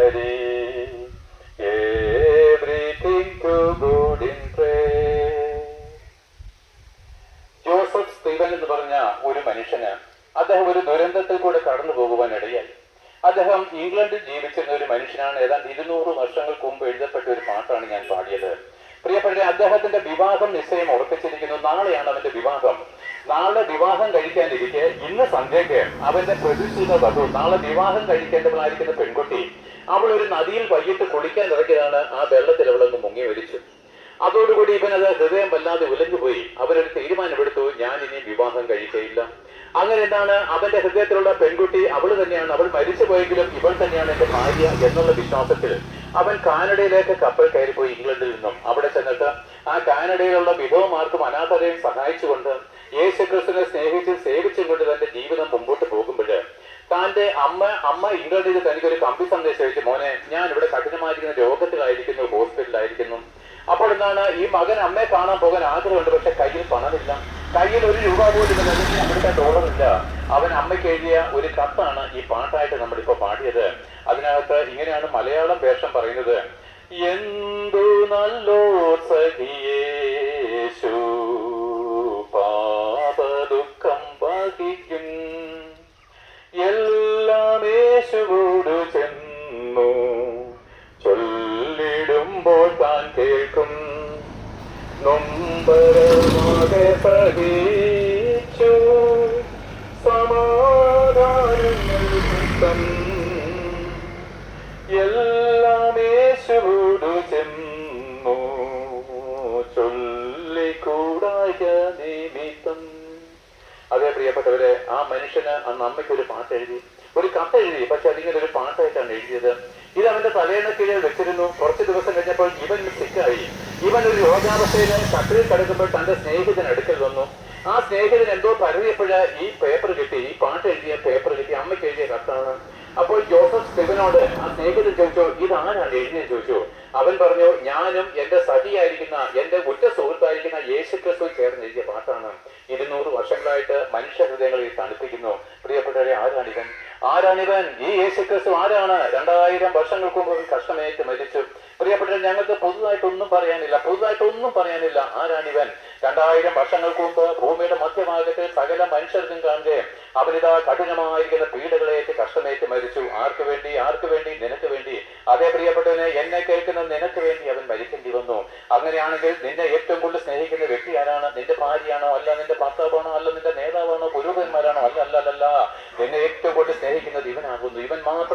study everything to good in prayer. Joseph Steven എന്ന് പറഞ്ഞ ഒരു മനുഷ്യന് അദ്ദേഹം ഒരു ദുരന്തത്തിൽ കൂടെ കടന്നു പോകുവാൻ ഇടയായി. അദ്ദേഹം ഇംഗ്ലണ്ടിൽ ജീവിച്ചിരുന്ന ഒരു മനുഷ്യനാണ്. ഏതാണ്ട് 200 വർഷങ്ങൾക്ക് മുമ്പ് എഴുതപ്പെട്ട ഒരു പാട്ടാണ് ഞാൻ പാടിയത്. പ്രിയപ്പെട്ട, അദ്ദേഹത്തിന്റെ വിവാഹം നിശ്ചയം ഉറപ്പിച്ചിരിക്കുന്നു. നാളെയാണ് അവന്റെ വിവാഹം. നാളെ വിവാഹം കഴിക്കാനിരിക്കെ ഇന്ന് സന്ധ്യയ്ക്ക് അവന്റെ പ്രതീക്ഷിത വധു, നാളെ വിവാഹം കഴിക്കേണ്ടവളായിരിക്കുന്ന പെൺകുട്ടി, അവൾ ഒരു നദിയിൽ വൈകിട്ട് കുളിക്കാൻ ഇറങ്ങിയതാണ്. ആ വെള്ളത്തിൽ അവളൊന്ന് മുങ്ങി മരിച്ചു. അതോടുകൂടി ഇവനത് ഹൃദയം വല്ലാതെ ഉലഞ്ഞുപോയി. അവനൊരു തീരുമാനമെടുത്തു, ഞാൻ ഇനി വിവാഹം കഴിക്കയില്ല. അങ്ങനെ എന്താണ്, അവന്റെ ഹൃദയത്തിലുള്ള പെൺകുട്ടി അവൾ തന്നെയാണ്. അവൾ മരിച്ചു പോയെങ്കിലും ഇവൾ തന്നെയാണ് എന്റെ ഭാര്യ എന്നുള്ള വിശ്വാസത്തിൽ അവൻ കാനഡയിലേക്ക് കപ്പൽ കയറിപ്പോയി. ഇംഗ്ലണ്ടിൽ നിന്നും അവിടെ ചെന്നിട്ട് ആ കാനഡയിലുള്ള വിധവമാർക്കും അനാഥരെയും സഹായിച്ചുകൊണ്ട് യേശുക്രിസ്തുവിനെ സ്നേഹിച്ചും സേവിച്ചും കൊണ്ട് തന്റെ ജീവിതം മുമ്പോട്ട് പോകുമ്പോൾ താന്റെ അമ്മ ഇംഗ്ലണ്ടിൽ തനിക്കൊരു കമ്പി സന്ദേശം അയച്ചു, മോനെ, ഞാൻ ഇവിടെ കഠിനമായിരിക്കുന്ന രോഗത്തിലായിരിക്കുന്നു, ഹോസ്പിറ്റലായിരിക്കുന്നു. അപ്പോൾ എന്താണ്, ഈ മകൻ അമ്മയെ കാണാൻ പോകാൻ ആഗ്രഹമുണ്ട്, പക്ഷെ കയ്യിൽ പണമില്ല. കയ്യിൽ ഒരു രൂപ പോലും അല്ലെങ്കിൽ അവിടുത്തെ ഡോളറില്ല. അവൻ അമ്മയ്ക്ക് എഴുതിയ ഒരു കത്താണ് ഈ പാട്ടായിട്ട് നമ്മളിപ്പോ പാടിയത്. അതിനകത്ത് ഇങ്ങനെയാണ് മലയാളം വേഷം പറയുന്നത്: എന്തു നല്ലോ സഖിയേശു പാപദുഃഖം വഹിക്കും, എല്ലാം യേശുവോടു ചെന്നു ചൊല്ലിടുമ്പോൾ താൻ കേൾക്കും, നൊമ്പരമാകെ സഹിച്ചു സമാധാനങ്ങൾ കിട്ടും, എല്ലാം യേശുവോടു ചെന്നു ചൊല്ലിക്കൂടായ നിമിത്തം. അതേ പ്രിയപ്പെട്ടവരെ, ആ മനുഷ്യന് അന്ന് അമ്മയ്ക്കൊരു പാട്ട് എഴുതി, ഒരു കത്ത് എഴുതി. പക്ഷെ അതിങ്ങനെ ഒരു പാട്ടായിട്ടാണ് എഴുതിയത്. ഇത് അവന്റെ തലേണ കീഴിൽ വെച്ചിരുന്നു. കുറച്ച് ദിവസം കഴിഞ്ഞപ്പോൾ ഇവൻ സിക്കായി. ഇവൻ ഒരു രോഗാവസ്ഥയിൽ കട്ടിൽ കിടക്കുമ്പോൾ തന്റെ സ്നേഹിതൻ അടുക്കൽ വന്നു. ആ സ്നേഹിതൻ എന്തോ പരതിയപ്പോഴ് ഈ പേപ്പർ കിട്ടി, ഈ പാട്ട് എഴുതിയ പേപ്പർ കിട്ടി. അമ്മയ്ക്ക് എഴുതിയ കത്താണ്. അപ്പോൾ ജോസഫ് സ്റ്റീവനോട് ആ സ്നേഹിതൻ ചോദിച്ചു, ഇതാരാണ് എഴുതിയെന്ന് ചോദിച്ചു. അവൻ പറഞ്ഞു, ഞാനും എന്റെ സഖിയായിരിക്കുന്ന എന്റെ ഉറ്റ സുഹൃത്തായിരിക്കുന്ന യേശുക്രിസ്തു ചേർന്ന് എഴുതിയ പാട്ടാണ്. 200 വർഷങ്ങളായിട്ട് മനുഷ്യ ഹൃദയങ്ങളിൽ തണുപ്പിക്കുന്നു. പ്രിയപ്പെട്ടവരെ, ആരാണിവൻ? ഈ യേശുക്രിസ്തു ആരാണ്? 2000 വർഷങ്ങൾക്ക് മുമ്പ് കഷ്ടമേറ്റ് മരിച്ചു. പ്രിയപ്പെട്ടവർ, ഞങ്ങൾക്ക് പുതുതായിട്ടൊന്നും പറയാനില്ല. ആരാണിവൻ? 2000 വർഷങ്ങൾക്ക് മുമ്പ് ഭൂമിയുടെ മധ്യഭാഗത്ത് സകല മനുഷ്യർക്കും കാണുകയെ അവനിതാ കഠിനമായിരിക്കുന്ന പീഡകളേറ്റ് കഷ്ടമേറ്റ് മരിച്ചു. ആർക്ക് വേണ്ടി? നിനക്ക് വേണ്ടി. അതേ പ്രിയപ്പെട്ടവനെ, എന്നെ കേൾക്കുന്ന നിനക്ക് വേണ്ടി അവൻ മരിക്കേണ്ടി വന്നു. അങ്ങനെയാണെങ്കിൽ നിന്നെ ഏറ്റവും കൂടുതൽ സ്നേഹിക്കുന്ന വ്യക്തി ആരാണ്? നിന്റെ ഭാര്യയാണോ? അല്ല. നിന്റെ ഭർത്താവാണോ? അല്ല. നിന്റെ നേതാവാണോ? പുരോഹിതന്മാരാണോ? അല്ല. നിന്നെ ഏറ്റവും കൂടുതൽ സ്നേഹിക്കുന്നത് ഇവനാകുന്നു. ഇവൻ മാത്രം